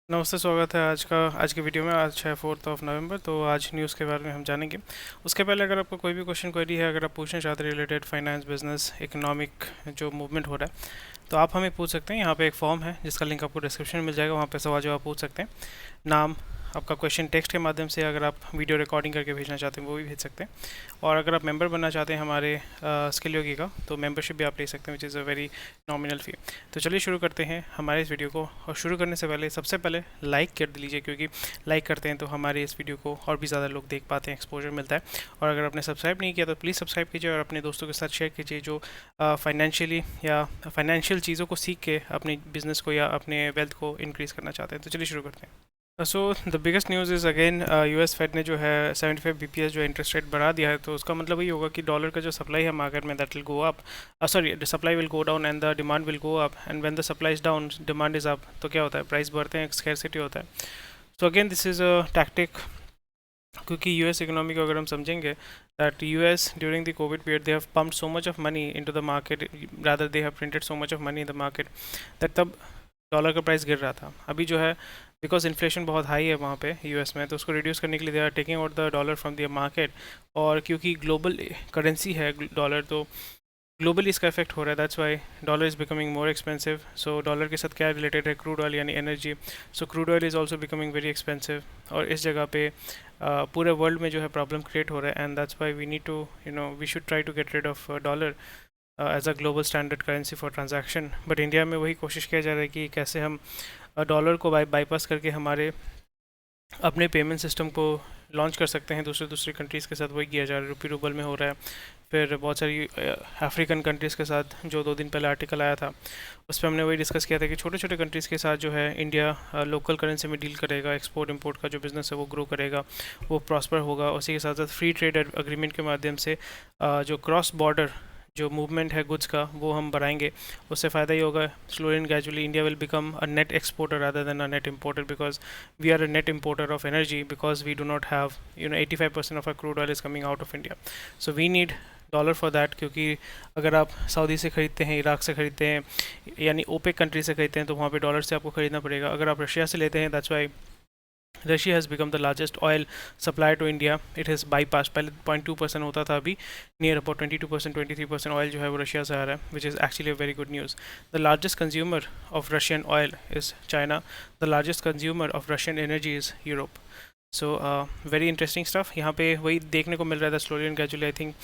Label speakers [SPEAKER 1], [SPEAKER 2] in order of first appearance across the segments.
[SPEAKER 1] नमस्ते, स्वागत है आज के वीडियो में। आज है 4 नवंबर। तो आज न्यूज़ के बारे में हम जानेंगे। उसके पहले अगर आपको कोई भी क्वेश्चन क्वेरी है, अगर आप पूछना चाहते हैं रिलेटेड फाइनेंस, बिजनेस, इकोनॉमिक जो मूवमेंट हो रहा है, तो आप हमें पूछ सकते हैं। यहाँ पे एक फॉर्म है जिसका लिंक आपको डिस्क्रिप्शन में मिल जाएगा, वहाँ पे सवाल जवाब पूछ सकते हैं। नाम, आपका क्वेश्चन टेक्स्ट के माध्यम से, अगर आप वीडियो रिकॉर्डिंग करके भेजना चाहते हैं वो भी भेज सकते हैं। और अगर आप मेंबर बनना चाहते हैं हमारे स्किल योगी का, तो मेंबरशिप भी आप ले सकते हैं, which is a very nominal fee. तो चलिए शुरू करते हैं हमारे इस वीडियो को। और शुरू करने से पहले सबसे पहले लाइक कर लीजिए, क्योंकि लाइक करते हैं तो हमारे इस वीडियो को और भी ज़्यादा लोग देख पाते हैं, एक्सपोजर मिलता है। और अगर आपने सब्सक्राइब नहीं किया तो प्लीज़ सब्सक्राइब कीजिए और अपने दोस्तों के साथ शेयर कीजिए, जो फाइनेंशियली या फाइनेंशियल चीज़ों को सीख के अपने बिजनेस को या अपने वेल्थ को इंक्रीज़ करना चाहते हैं। तो चलिए शुरू करते हैं। So the biggest news is again US Fed ने जो है 75 बीपीएस जो इंटरेस्ट रेट बढ़ा दिया है। तो उसका मतलब यही होगा कि डॉलर का जो सप्लाई है मार्केट में, that will go up, sorry, the supply will go down and the demand will go up, and when the supply is down demand is up, तो क्या होता है, प्राइस बढ़ते हैं, स्कैरसिटी होता है। So again this is a tactic, क्योंकि US economy को अगर हम समझेंगे, that US during the Covid period they have pumped so much of money into the market, rather they have printed so much of money in the market, that तब dollar का price गिर रहा था। अभी जो है, बिकॉज इन्फ्लेशन बहुत high है वहाँ पे यूएस में, तो उसको रिड्यूस करने के लिए they are taking out the dollar from the market. और क्योंकि ग्लोबल करेंसी है डॉलर, तो ग्लोबली इसका इफेक्ट हो रहा है, that's why dollar is becoming more expensive. So dollar के साथ क्या रिलेटेड है, क्रूड ऑयल यानी energy. So crude oil is also becoming very expensive, और इस जगह पे पूरे वर्ल्ड में जो है प्रॉब्लम क्रिएट हो रहा है, and that's why we need to we should try to get rid of dollar as a global standard currency for transaction. But India में वही कोशिश किया जा रहा है कि कैसे हम डॉलर को बाईपास करके हमारे अपने पेमेंट सिस्टम को लॉन्च कर सकते हैं दूसरे दूसरी कंट्रीज़ के साथ। वही किया जा रहा है, रुपी रूबल में हो रहा है। फिर बहुत सारी अफ्रीकन कंट्रीज़ के साथ, जो 2 दिन पहले आर्टिकल आया था, उस पर हमने वही डिस्कस किया था कि छोटे छोटे कंट्रीज़ के साथ जो है इंडिया लोकल करेंसी में डील करेगा, एक्सपोर्ट इंपोर्ट का जो बिज़नेस है वो ग्रो करेगा, वो प्रॉस्पर होगा। उसी के साथ साथ फ्री ट्रेड अग्रीमेंट के माध्यम से जो क्रॉस बॉर्डर जो मूवमेंट है गुड्स का, वो हम बढ़ाएंगे। उससे फ़ायदा ही होगा, slowly and gradually India will become a net exporter rather than a net importer, because we are a net importer of energy, because we do not have 85% of our crude oil is coming out of India. So we need dollar for that, क्योंकि अगर आप Saudi से ख़रीदते हैं, Iraq से ख़रीदते हैं, यानी ओपेक कंट्री से ख़रीदते हैं, तो वहाँ पे डॉलर से आपको ख़रीदना पड़ेगा। अगर आप रशिया से लेते हैं, that's why Russia has become the largest oil supplier to India. It has bypass, पहले 0.2% होता था, अभी नियर अबाउट 22% 23% ऑयल जो है वो रशिया से आ रहा है, which is actually a very good news. The largest consumer of Russian oil is China, the largest consumer of Russian energy is Europe. So very interesting stuff. यहाँ पे वही देखने को मिल रहा था, slowly and gradually I think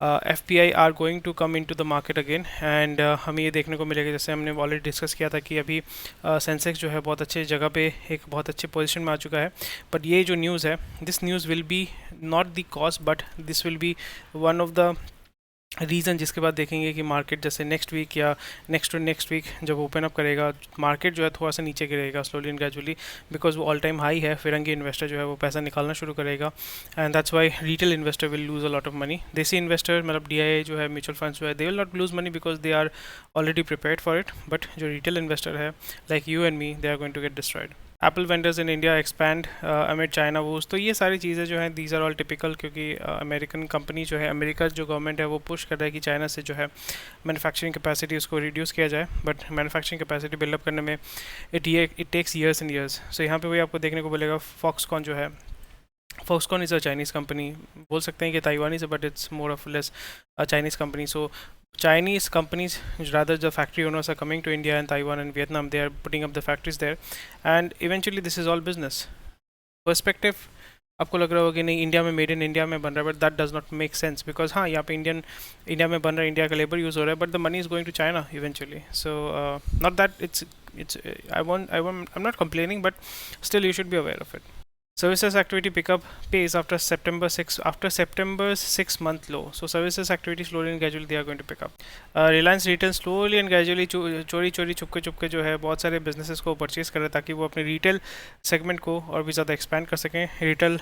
[SPEAKER 1] FPI are going to come into the market again, and हमें ये देखने को मिलेगा, जैसे हमने ऑलरेडी डिस्कस किया था, कि अभी सेंसेक्स जो है बहुत अच्छे जगह पे, एक बहुत अच्छे पोजीशन में आ चुका है। बट ये जो न्यूज़ है, this news will be not the cause, but this will be one of the reason, जिसके बाद देखेंगे कि मार्केट जैसे नेक्स्ट वीक या नेक्स्ट टू नेक्स्ट वीक जब ओपन अप करेगा, मार्केट जो है थोड़ा सा नीचे गिरेगा स्लोली एंड ग्रेजुअली, बिकॉज वो ऑल टाइम हाई है। फिरंगी इन्वेस्टर जो है वो पैसा निकालना शुरू करेगा, and that's why retail investor will lose a lot of money. Desi investor, मतलब DIA जो है, म्यूचुअल फंड्स जो है, they will not lose money because they are already prepared for it. But जो रिटेल इन्वेस्टर है, like you and me, they are going to get destroyed. Apple vendors in India expand amid China woes. तो ये सारी चीज़ें जो हैं, these are all typical, क्योंकि American company जो है, अमेरिका जो गवर्नमेंट है, वो पुश कर रहा है कि चाइना से जो है मैन्युफैक्चरिंग कैपेसिटी उसको रिड्यूस किया जाए। बट मैन्युफैक्चरिंग कैपेसिटी बिल्डअप करने में it takes years and years. So यहाँ पे वही आपको देखने को मिलेगा। फॉक्सकॉन जो है, Foxconn is a Chinese company, बोल सकते हैं कि ताइवानी से, but it's more of less a Chinese company. So Chinese companies, rather the factory owners are coming to India and Taiwan and Vietnam, they are putting up the factories there, and eventually this is all business perspective। आपको लग रहा होगा कि नहीं, India में made in India में बन रहा है, but that does not make sense, because हाँ, यहाँ पे इंडिया में बन रहा है, इंडिया का लेबर यूज़ हो रहा है, but the money is going to China eventually. So not that it's I'm not complaining, but still you should be aware of it. Services activity pickup pace after September's 6 month low. So services activity slowly and gradually they are going to pick up. Reliance Retail slowly and gradually चोरी चोरी चुपके चुपके जो है बहुत सारे businesses को purchase कर रहे हैं, ताकि वो अपने रिटेल सेगमेंट को और भी ज़्यादा एक्सपैंड कर सकें। रिटेल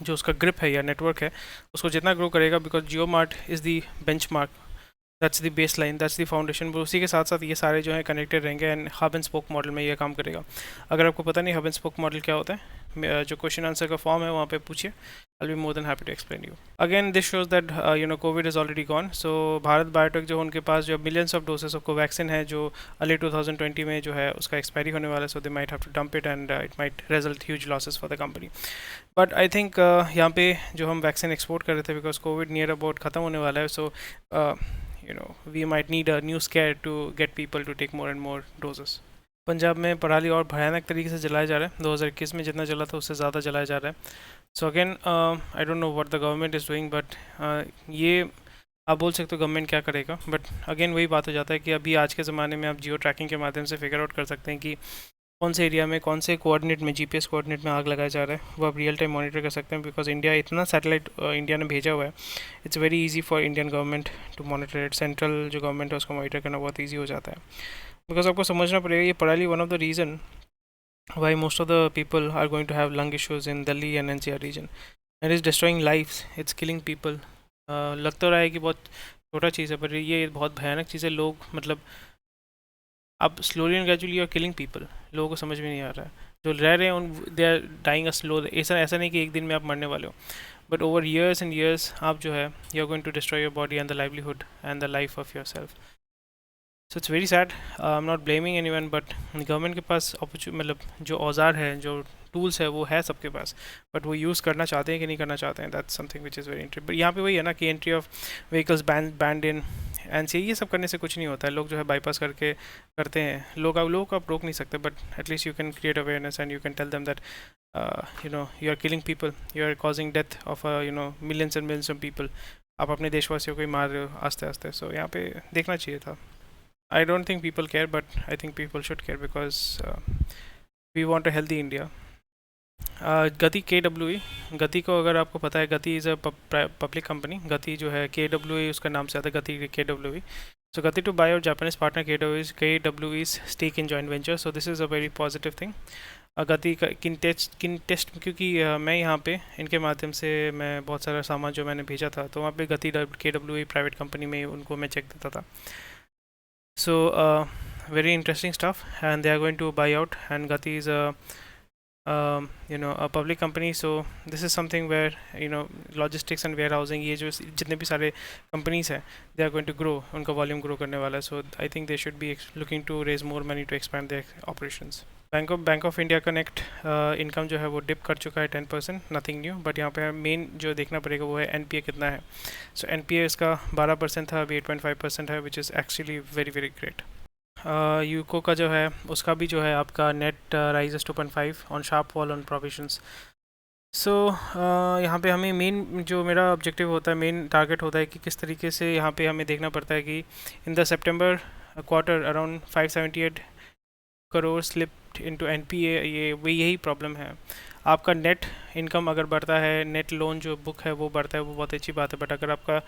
[SPEAKER 1] जो उसका ग्रिप है या नेटवर्क है, उसको जितना ग्रो करेगा, because Jio mart is the benchmark, that's the base line, that's the foundation. उसी के साथ साथ ये सारे जो है कनेक्टेड रहेंगे, and hub and spoke model में ये काम करेगा। अगर आपको पता नहीं हब एंड स्पोक मॉडल क्या होता है, जो क्वेश्चन आंसर का फॉर्म है वहाँ पे पूछिए, I'll be more than happy to explain you. Again, this shows that COVID is already gone. So Bharat biotech जो उनके पास जो millions of doses of Covaxin है जो early 2020 में जो है उसका expiry होने वाला है, so they might have to dump it and it might result huge losses for the company. But I think यहाँ पे जो हम वैक्सीन एक्सपोर्ट कर रहे थे because COVID near about ख़त्म होने वाला है, so we might need a new scare to get people to take more and more doses. Punjab में पराली और भयानक तरीके से जलाया जा रहा है. 2021 में जितना जला था उससे ज़्यादा जलाया जा रहा है. So again I don't know what the government is doing, but ये आप बोल सकते हो गवर्नमेंट क्या करेगा. बट अगेन वही बात हो जाता है कि अभी आज के ज़माने में आप जियो ट्रैकिंग के माध्यम से फिगर आउट कर सकते हैं कि कौन से एरिया में कौन से कोऑर्डिनेट में जीपीएस कोऑर्डिनेट में आग लगाया जा रहा है, वो आप रियल टाइम मॉनिटर कर सकते हैं. बिकॉज इंडिया इतना सैटेलाइट इंडिया ने भेजा हुआ है, it's very easy for Indian government to monitor it. Central जो गवर्नमेंट है उसको मॉनिटर करना बहुत ईजी हो जाता है. बिकॉज आपको समझना पड़ेगा ये पराली one of the reason why most of the people are going to have lung issues in Delhi and NCR region. It is destroying lives, it's killing people. लग तो रहा है कि बहुत छोटा चीज़ है, पर ये बहुत भयानक चीज़ है. लोग मतलब अब slowly and gradually are killing people. लोगों को समझ में नहीं आ रहा है. जो रह रहे हैं उन they are dying a slow. ऐसा नहीं कि एक दिन में आप मरने वाले हो, but over years and years आप जो है you are going to destroy your body and the livelihood and the life of your self. So it's very sad. I am not blaming anyone, but government के पास मतलब जो औजार है, जो टूल्स है, वो है सबके पास, बट वो यूज़ करना चाहते हैं कि नहीं करना चाहते हैं. That's something which is very interesting. But यहाँ पे वही है ना कि entry of vehicles band in and से ये सब करने से कुछ नहीं होता है. लोग जो है बाईपास करके करते हैं. लोगों को आप रोक नहीं सकते, but at least you can create awareness and you can tell them that you are killing people, you are causing death of millions and millions of people. आप अपने देशवासियों को ही मार रहे हो आस्ते आस्ते. सो यहाँ पे देखना चाहिए था. I don't think people care, but I think people should care because we want a healthy India. गति KWE, गति को अगर आपको पता है, गति इज़ अ पब्लिक कंपनी. गति जो है KWE उसका नाम से आता है, गति KWE. So गति to buy our Japanese partner KWE's stake in joint venture. So this is a very positive thing. गति का किन टेस्ट क्योंकि मैं यहाँ पे इनके माध्यम से मैं बहुत सारा सामान जो मैंने भेजा था तो वहाँ पे गति KWE प्राइवेट कंपनी में उनको मैं चेक देता था. So very interesting stuff, and they are going to buy out, and Gati is a public company. So this is something where logistics and warehousing, ये जो जितने भी सारे companies हैं, they are going to grow, उनका volume grow करने वाला है. So I think they should be looking to raise more money to expand their operations. Bank of India का नेट इनकम जो है वो डिप कर चुका है 10%, नथिंग न्यू. बट यहाँ पे मेन जो देखना पड़ेगा वो है एनपीए कितना है. सो एनपीए इसका 12% था, अभी 8.5% है, which is actually very very great. UCO का जो है उसका भी जो है आपका net rises 2.5 on sharp fall on provisions. So यहाँ पे हमें मेन जो मेरा ऑब्जेक्टिव होता है, मेन टारगेट होता है कि किस तरीके से यहाँ पे हमें देखना पड़ता है कि in the September quarter around 578 crore slipped into NPA. ये यही प्रॉब्लम है. आपका नेट इनकम अगर बढ़ता है, नेट लोन जो बुक है वो बढ़ता है, वो बहुत अच्छी बात है. बट अगर आपका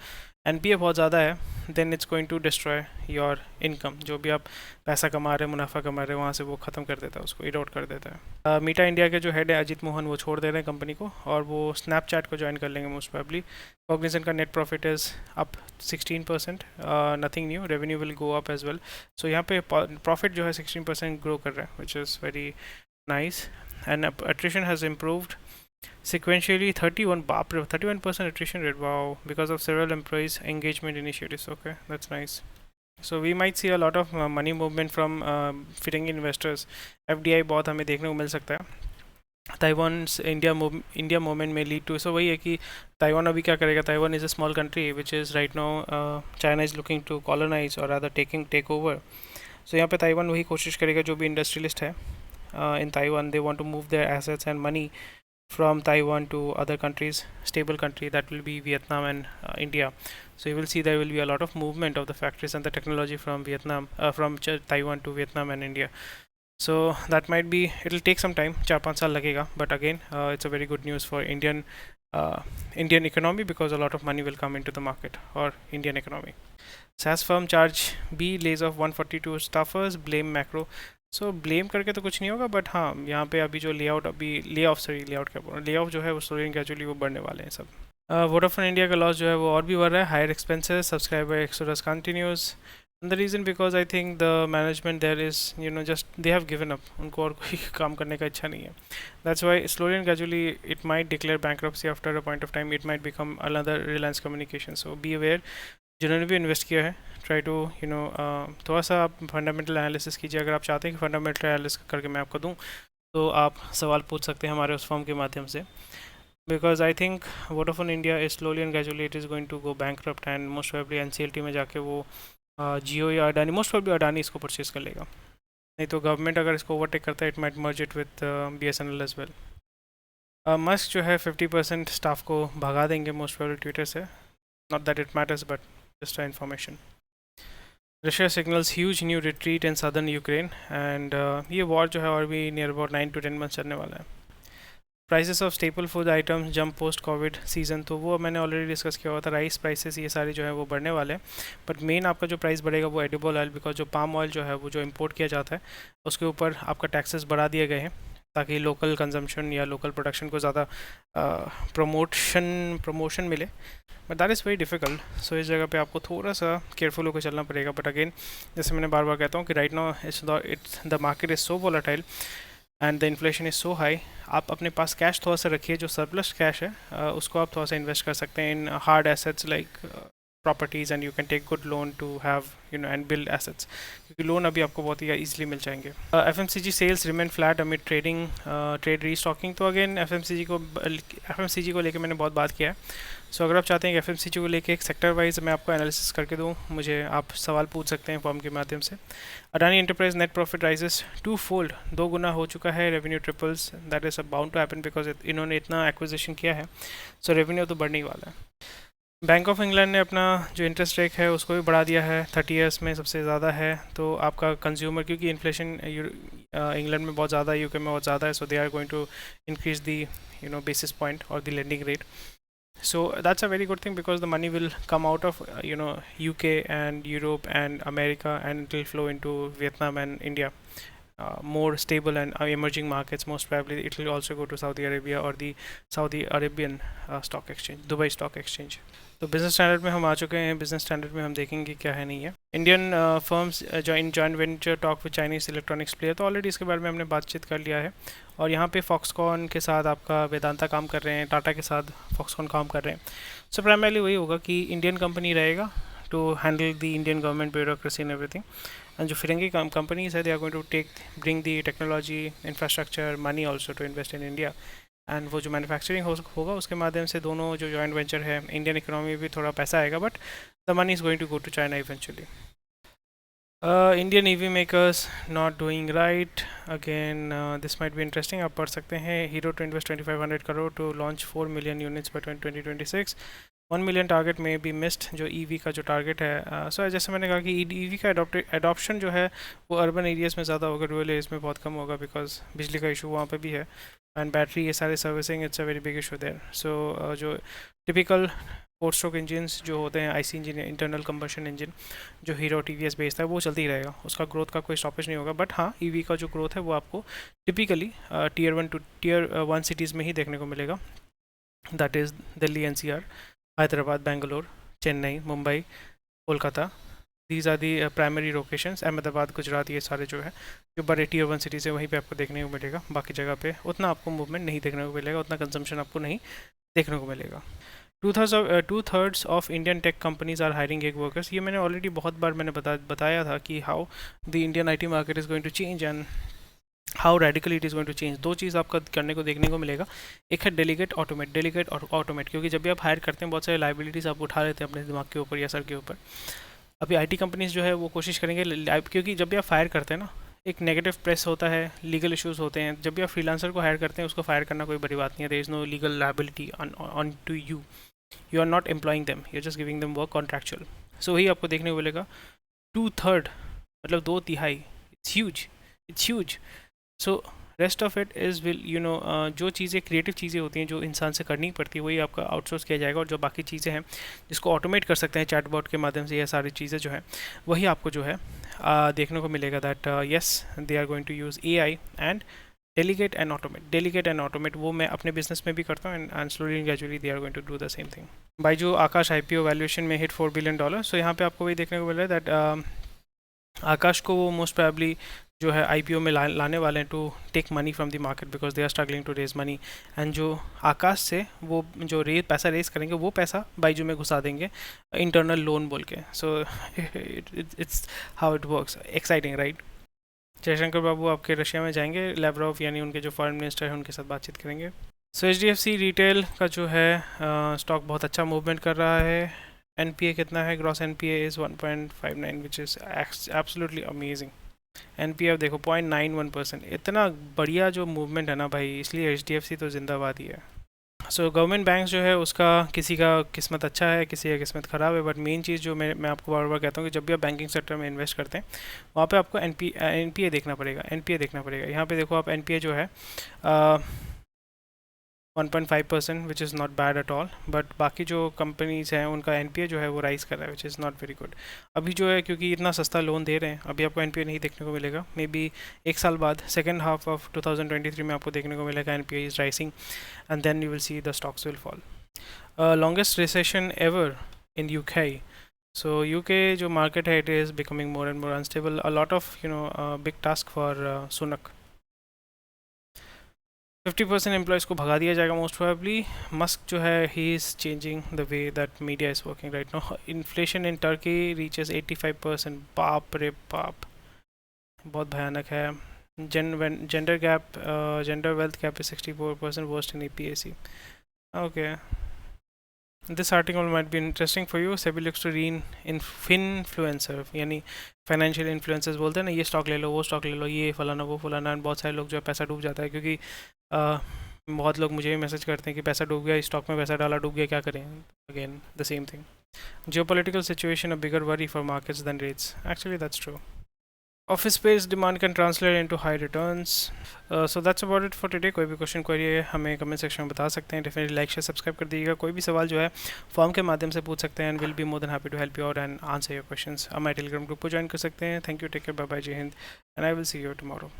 [SPEAKER 1] एनपीए बहुत ज़्यादा है, then it's going to destroy your income. जो भी आप पैसा कमा रहे हैं, मुनाफा कमा रहे हैं, वहाँ से वो ख़त्म कर देता है, उसको इरोड कर देता है. मीटा इंडिया के जो हेड है अजीत मोहन, वो छोड़ दे रहे हैं कंपनी को और वो स्नैपचैट को ज्वाइन कर लेंगे मोस्ट प्रोबेबली. कॉग्निजेंट का net profit is up 16%, nothing new. Revenue will go up as well. So यहाँ पे प्रॉफिट जो है 16% ग्रो कर रहा है, which is very nice. And attrition has improved sequentially. 31% attrition rate. Wow, because of several employees engagement initiatives. Okay, that's nice. So we might see a lot of money movement from fitting investors. FDI बहुत हमें देखने को मिल सकता है. Taiwan's India movement में lead to. So वही है कि ताइवान अभी क्या करेगा. Taiwan is a small country which is right now China is looking to colonize और अदर टेक ओवर. सो यहाँ पे ताइवान वही कोशिश करेगा, जो भी इंडस्ट्रियलिस्ट है in Taiwan, they want to move their assets and money from Taiwan to other countries, stable country, that will be Vietnam and India. So you will see there will be a lot of movement of the factories and the technology from Taiwan to Vietnam and India. So that might be, it will take some time, 4-5 साल लगेगा, but again it's a very good news for Indian economy because a lot of money will come into the market or Indian economy. SaaS firm charge B lays off 142 staffers, blame macro. So blame करके तो कुछ नहीं होगा, but हाँ यहाँ पे अभी जो ले ऑफ क्या बोल रहा हूँ, ले ऑफ जो है वो स्लोली ग्रेजुअली वो बढ़ने वाले हैं सब. वोडाफोन इंडिया का लॉस जो है वो और भी बढ़ रहा है. Higher expenses, subscriber exodus continues, the reason because I think the management there is just they have given up, उनको और कोई काम करने का इच्छा नहीं है. That's why slowly and gradually it might declare bankruptcy after a point of time. It might become another Reliance communication. So be aware, जिन्होंने भी इन्वेस्ट किया है, ट्राई टू थोड़ा सा आप फंडामेंटल एनालिसिस कीजिए. अगर आप चाहते हैं कि फंडामेंटल एनालिसिस करके मैं आपको दूँ, तो आप सवाल पूछ सकते हैं हमारे उस फॉर्म के माध्यम से. Because I think Vodafone India is slowly and gradually it is going to go bankrupt, and most probably NCLT में जाके वो जियो या अडानी, मोस्ट प्रोबेबली अडानी इसको परचेज कर लेगा. नहीं तो गवर्नमेंट अगर इसको ओवरटेक करता है, it might merge it with BSNL as well. Musk जो है 50% स्टाफ को भगा देंगे मोस्ट प्रोबेबली ट्विटर से. Not that it matters, but just a information. Russia signals huge new retreat in southern Ukraine, and ये war जो है और भी नियर अबाउट 9 to 10 मंथ्स चलने वाला है. Prices of staple food items jump post Covid season, तो वो मैंने ऑलरेडी डिस्कस किया हुआ था. राइस प्राइसेस ये सारे जो है वो बढ़ने वाले हैं, बट मेन आपका जो प्राइस बढ़ेगा वो एडिबल ऑयल, बिकॉज जो पाम ऑयल जो है वो जो इंपोर्ट किया जाता है उसके ऊपर आपका टैक्सेस बढ़ा दिए गए हैं, ताकि लोकल कंजम्पशन या लोकल प्रोडक्शन को ज़्यादा प्रमोशन मिले. But that is very difficult. So इस जगह पे आपको थोड़ा सा केयरफुल होकर चलना पड़ेगा. बट अगेन, जैसे मैंने बार बार कहता हूँ कि right now the market is so volatile and the inflation is so high. आप अपने पास कैश थोड़ा सा रखिए, जो सरप्लस कैश है उसको आप थोड़ा सा इन्वेस्ट कर सकते हैं in hard assets like properties, and you can take good loan to have and build assets, क्योंकि लोन अभी आपको बहुत ही ईजिली मिल जाएंगे. FMCG sales remain flat amid trade restocking. तो अगेन FMCG को लेकर मैंने बहुत बात किया है. सो अगर आप चाहते हैं कि FMCG को लेके एक सेक्टर वाइज मैं आपको एनालिसिस करके दूँ, मुझे आप सवाल पूछ सकते हैं फॉर्म के माध्यम से. Adani enterprise net profit rises 2-fold, 2 गुना हो चुका है. Revenue triples, that is bound to happen because इन्होंने इतना एक्विजिशन किया है. सो रेवेन्यू तो बढ़ने ही वाला है. बैंक ऑफ इंग्लैंड ने अपना जो इंटरेस्ट रेट है उसको भी बढ़ा दिया है, 30 ईयर्स में सबसे ज़्यादा है. तो आपका कंज्यूमर, क्योंकि इन्फ्लेशन इंग्लैंड में बहुत ज़्यादा है, यूके में बहुत ज़्यादा है, so they are going to increase the basis point और the lending rate. So that's a very good thing because the money will come out of UK and Europe and America, and it will flow into Vietnam and India, more stable and emerging markets. Most probably it will also go to Saudi Arabia or the Saudi Arabian stock exchange, Dubai Stock Exchange. तो business standard में हम आ चुके हैं. Business standard में हम देखेंगे क्या है नहीं है. Indian firms joint venture talk with Chinese electronics player, तो ऑलरेडी इसके बारे में हमने बातचीत कर लिया है. और यहाँ पे फॉक्सकॉन के साथ आपका वेदांता काम कर रहे हैं, टाटा के साथ फॉक्सकॉन काम कर रहे हैं. सो प्राइमरली वही होगा कि इंडियन कंपनी रहेगा to handle the Indian government bureaucracy and everything. And जो फिरंगी कंपनीज है, they are going to bring the technology, infrastructure, money also to invest in India. And वो जो मैन्युफैक्चरिंग होगा उसके माध्यम से दोनों जो जॉइंट वेंचर है, इंडियन इकोनॉमी में भी थोड़ा पैसा आएगा, but the money is going to go to China eventually. Indian EV makers not doing right. Again, this might be interesting. आप पढ़ सकते हैं. Hero to invest 2500 crore to launch 4 million units by 2026. 1 million target में भी missed. जो EV का जो target है, सो जैसे मैंने कहा कि EV का एडॉप्शन जो है वो अर्बन एरियाज़ में ज़्यादा होगा, रूरल एरियाज़ में बहुत कम होगा, बिकॉज बिजली का इशू वहाँ पे भी है. एंड बैटरी, ये सारे servicing, it's a very big issue there. So जो टिपिकल 4-stroke इंजन्स जो होते हैं, IC engine, internal combustion engine, जो हीरो TVS बेचता है, वो चलती ही रहेगा. उसका ग्रोथ का कोई स्टॉपेज नहीं होगा. बट हाँ, EV का जो ग्रोथ है वो आपको टिपिकली Tier 1 सिटीज़ में ही देखने को मिलेगा. That is Delhi, NCR, Hyderabad, Bangalore, Chennai, Mumbai, Kolkata. These are the primary locations. Ahmedabad, Gujarat, ये सारे जो है जो बड़े Tier 1 सिटीज़ है, वहीं पे आपको देखने को मिलेगा. बाकी जगह पे उतना आपको मूवमेंट नहीं देखने को मिलेगा, उतना कंजम्पशन आपको नहीं देखने को मिलेगा. 2/3 of Indian tech companies are hiring gig workers. ये मैंने ऑलरेडी बहुत बार मैंने बताया था कि how the Indian IT market is going to change and how radically it is going to change. 2 चीज़ आपका करने को देखने को मिलेगा. एक है डेलीगेट और ऑटोमेट, क्योंकि जब भी आप हायर करते हैं बहुत सारे लाइबिलिटीज़ आप उठा लेते हैं अपने दिमाग के ऊपर या सर के ऊपर. अभी IT कंपनीज जो है वो कोशिश करेंगे, क्योंकि जब भी आप फायर करते हैं ना, एक नेगेटिव प्रेस होता है, लीगल इश्यूज होते हैं. जब भी आप फ्रीलांसर को हायर करते हैं, उसको फायर करना कोई बड़ी बात नहीं है. There is no legal liability on to you. You are not employing them, you're just giving them work contractual. So वही आपको देखने को मिलेगा. 2/3 मतलब 2/3. It's huge. So rest of it is जो चीज़ें क्रिएटिव चीज़ें होती हैं जो इंसान से करनी पड़ती है, वही आपका आउटसोर्स किया जाएगा. और जो बाकी चीज़ें हैं जिसको ऑटोमेट कर सकते हैं चैटबॉट के माध्यम से, ये सारी चीज़ें जो है वही आपको जो है देखने को मिलेगा. That yes, they are going to use AI and delegate and automate. वो मैं अपने बिजनेस में भी करता हूँ, and slowly and gradually they are going to do the same thing. Byju Aakash IPO valuation में हिट $4 billion. सो यहाँ पे आपको वही देखने को मिल रहा है दैट आकाश को वो मोस्ट प्रोबेबली जो है आईपीओ में लाने वाले हैं to take money from the market because they are struggling to raise money. And जो आकाश से वो जो पैसा रेज करेंगे वो पैसा बाइजू में घुसा देंगे इंटरनल लोन बोल के। So it's how it works. Exciting right. Jaishankar Babu आपके रशिया में जाएंगे, लेवरोव यानी उनके जो फॉरेन मिनिस्टर हैं उनके साथ बातचीत करेंगे। सो एचडीएफसी रिटेल का जो है स्टॉक बहुत अच्छा मूवमेंट कर रहा है। एनपीए कितना है? Gross NPA is 1.59 which is absolutely amazing. NPA देखो 0.91%, इतना बढ़िया जो मूवमेंट है ना भाई, इसलिए एचडीएफसी तो जिंदाबाद ही है। सो गवर्नमेंट बैंक जो है उसका किसी का किस्मत अच्छा है, किसी का किस्मत ख़राब है, बट मेन चीज़ जो मैं आपको बार बार कहता हूँ कि जब भी आप बैंकिंग सेक्टर में इन्वेस्ट करते हैं वहाँ पे आपको एनपीए देखना पड़ेगा। एनपीए देखना पड़ेगा। यहाँ पे देखो आप एनपीए जो है 1.5% which is not bad at all, but बाकी जो कंपनीज़ हैं उनका एनपीए जो है वो राइज़ कर रहा है which is not very good. अभी जो है क्योंकि इतना सस्ता लोन दे रहे हैं अभी आपको एनपीए नहीं देखने को मिलेगा। मे बी एक साल बाद सेकेंड हाफ ऑफ 2023 में आपको देखने को मिलेगा NPA is rising and then you will see the stocks will fall. Longest recession ever in UK. So UK जो मार्केट है it is becoming more and more unstable, a lot of big task for Sunak. 50% employees को भगा दिया जाएगा most probably. Musk जो है he is changing the way that media is working right now. Inflation in Turkey reaches 85%। बाप रे बाप, बहुत भयानक है। Gender gap, gender wealth gap is 64% worst in APAC. Okay, this article might be interesting for you. SEBI looks to influencer यानी financial influencers बोलते हैं ना, ये स्टॉक ले लो, वो स्टॉक ले लो, ये फलाना वो फलाना। बहुत सारे लोग जो है पैसा डूब जाता है क्योंकि बहुत लोग मुझे भी मैसेज करते हैं कि पैसा डूब गया, स्टॉक में पैसा डाला डूब गया, क्या करें। Again the same thing. Geopolitical situation a bigger worry for markets than rates. Actually that's true. Office space demand can translate into high returns. So that's about it for today. कोई भी question query है हमें comment section में बता सकते हैं। Definitely like share subscribe कर दीजिएगा। कोई भी सवाल जो है फॉर्म के माध्यम से पूछ सकते हैं and will be more than happy to help you out and answer your questions. हमारे टेलीग्राम ग्रुप को ज्वाइन कर सकते हैं। Thank you, take care, bye bye, जय हिंद and I will see you tomorrow.